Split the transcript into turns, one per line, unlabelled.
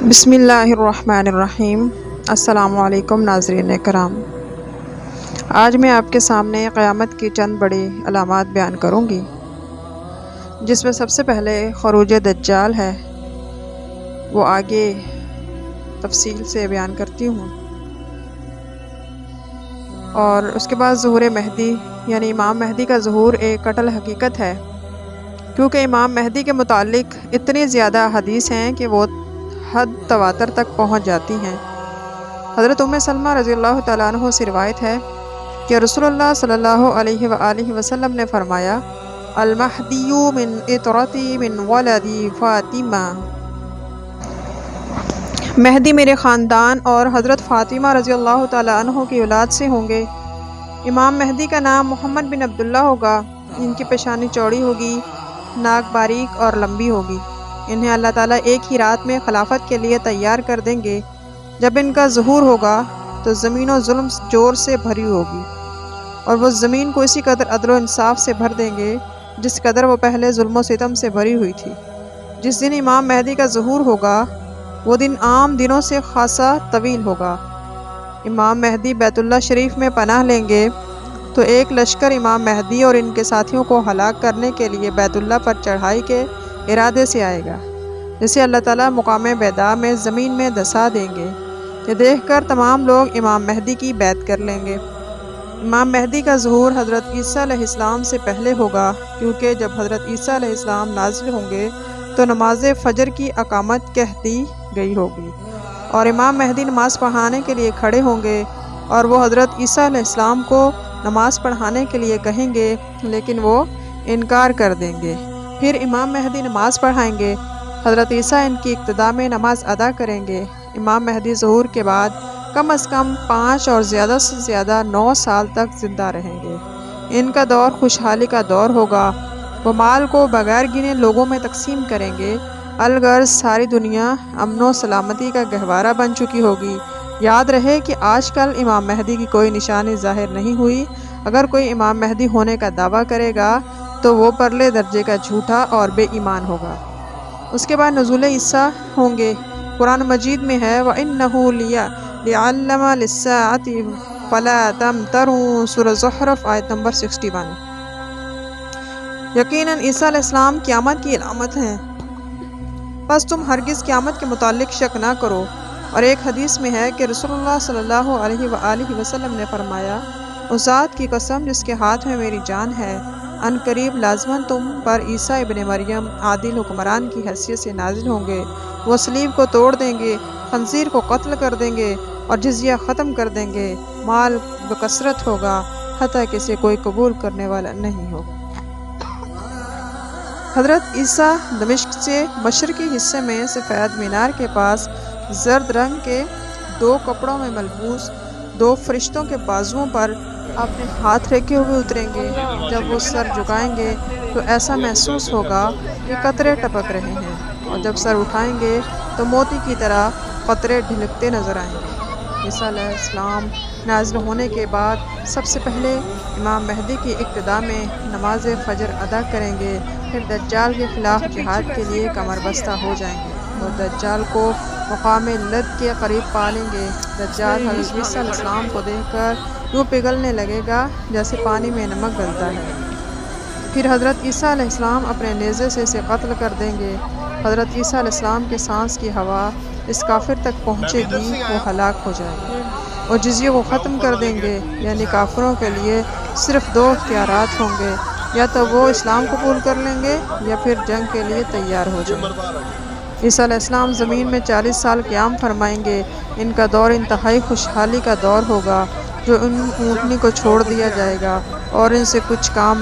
بسم اللہ الرحمن الرحیم۔ السلام علیکم ناظرین کرام، آج میں آپ کے سامنے قیامت کی چند بڑی علامات بیان کروں گی، جس میں سب سے پہلے خروج دجال ہے، وہ آگے تفصیل سے بیان کرتی ہوں، اور اس کے بعد ظہور مہدی یعنی امام مہدی کا ظہور ایک قطعی حقیقت ہے، کیونکہ امام مہدی کے متعلق اتنی زیادہ حدیث ہیں کہ وہ حد تواتر تک پہنچ جاتی ہیں۔ حضرت ام سلمہ رضی اللہ تعالیٰ عنہ سے روایت ہے کہ رسول اللہ صلی اللہ علیہ وآلہ وسلم نے فرمایا، المہدی من اطرتی من ولدی فاطمہ، مہدی میرے خاندان اور حضرت فاطمہ رضی اللہ تعالیٰ عنہ کی اولاد سے ہوں گے۔ امام مہدی کا نام محمد بن عبداللہ ہوگا، ان کی پیشانی چوڑی ہوگی، ناک باریک اور لمبی ہوگی۔ انہیں اللہ تعالیٰ ایک ہی رات میں خلافت کے لیے تیار کر دیں گے۔ جب ان کا ظہور ہوگا تو زمین و ظلم جور سے بھری ہوگی، اور وہ زمین کو اسی قدر عدل و انصاف سے بھر دیں گے جس قدر وہ پہلے ظلم و ستم سے بھری ہوئی تھی۔ جس دن امام مہدی کا ظہور ہوگا وہ دن عام دنوں سے خاصا طویل ہوگا۔ امام مہدی بیت اللہ شریف میں پناہ لیں گے تو ایک لشکر امام مہدی اور ان کے ساتھیوں کو ہلاک کرنے کے لیے بیت اللہ پر چڑھائی کے ارادے سے آئے گا، جسے اللہ تعالیٰ مقام بیداء میں زمین میں دھسا دیں گے۔ یہ دیکھ کر تمام لوگ امام مہدی کی بیعت کر لیں گے۔ امام مہدی کا ظہور حضرت عیسیٰ علیہ السلام سے پہلے ہوگا، کیونکہ جب حضرت عیسیٰ علیہ السلام نازل ہوں گے تو نماز فجر کی اقامت کہہ دی گئی ہوگی، اور امام مہدی نماز پڑھانے کے لیے کھڑے ہوں گے، اور وہ حضرت عیسیٰ علیہ السلام کو نماز پڑھانے کے لیے کہیں گے، لیکن وہ انکار کر دیں گے۔ پھر امام مہدی نماز پڑھائیں گے، حضرت عیسیٰ ان کی اقتداء میں نماز ادا کریں گے۔ امام مہدی ظہور کے بعد کم از کم 5 اور زیادہ سے زیادہ 9 سال تک زندہ رہیں گے۔ ان کا دور خوشحالی کا دور ہوگا، وہ مال کو بغیر گنے لوگوں میں تقسیم کریں گے۔ الغرض ساری دنیا امن و سلامتی کا گہوارہ بن چکی ہوگی۔ یاد رہے کہ آج کل امام مہدی کی کوئی نشانی ظاہر نہیں ہوئی۔ اگر کوئی امام مہدی ہونے کا دعویٰ کرے گا تو وہ پرلے درجے کا جھوٹا اور بے ایمان ہوگا۔ اس کے بعد نزول عیسیٰ ہوں گے۔ قرآن مجید میں ہے وَإِنَّهُ لِيَعْلَمَ لِلسَّاعَةِ فَلَا تَمْتَرُوا، سورہ زخرف آیت نمبر 61۔ یقیناً عیسیٰ علیہ السلام قیامت کی علامت ہیں، بس تم ہرگز قیامت کے متعلق شک نہ کرو۔ اور ایک حدیث میں ہے کہ رسول اللہ صلی اللہ علیہ وآلہ وسلم نے فرمایا، اس ذات کی قسم جس کے ہاتھ میں میری جان ہے، ان قریب لازماً تم پر عیسیٰ ابن مریم عادل حکمران کی حیثیت سے نازل ہوں گے۔ وہ صلیب کو توڑ دیں گے، خنزیر کو قتل کر دیں گے، اور جزیہ ختم کر دیں گے۔ مال بکثرت ہوگا، حتیٰ کہ اسے کوئی قبول کرنے والا نہیں ہوگا۔ حضرت عیسیٰ دمشق سے مشرقی حصے میں سفید مینار کے پاس زرد رنگ کے 2 کپڑوں میں ملبوس 2 فرشتوں کے بازوؤں پر اپنے ہاتھ رکھے ہوئے اتریں گے۔ جب وہ سر جھکائیں گے تو ایسا محسوس ہوگا کہ قطرے ٹپک رہے ہیں، اور جب سر اٹھائیں گے تو موتی کی طرح قطرے ڈھلکتے نظر آئیں گے۔ عیسیٰ علیہ السلام نازل ہونے کے بعد سب سے پہلے امام مہدی کی اقتداء میں نماز فجر ادا کریں گے، پھر دجال کے خلاف جہاد کے لیے کمر بستہ ہو جائیں گے، اور دجال کو مقام لد کے قریب پالیں گے۔ دجال حضرت عیسیٰ علیہ السلام کو دیکھ کر یوں پگھلنے لگے گا جیسے پانی میں نمک گلتا ہے۔ پھر حضرت عیسیٰ علیہ السلام اپنے نیزے سے اسے قتل کر دیں گے۔ حضرت عیسیٰ علیہ السلام کے سانس کی ہوا اس کافر تک پہنچے گی، وہ ہلاک ہو جائے گا، اور جزیے کو ختم کر دیں گے۔ یعنی کافروں کے لیے صرف 2 اختیارات ہوں گے، یا تو وہ اسلام قبول کر لیں گے یا پھر جنگ کے لیے تیار ہو جائیں گے۔ عیسیٰ علیہ السلام زمین میں 40 سال قیام فرمائیں گے۔ ان کا دور انتہائی خوشحالی کا دور ہوگا، جو ان اونٹنی کو چھوڑ دیا جائے گا اور ان سے کچھ کام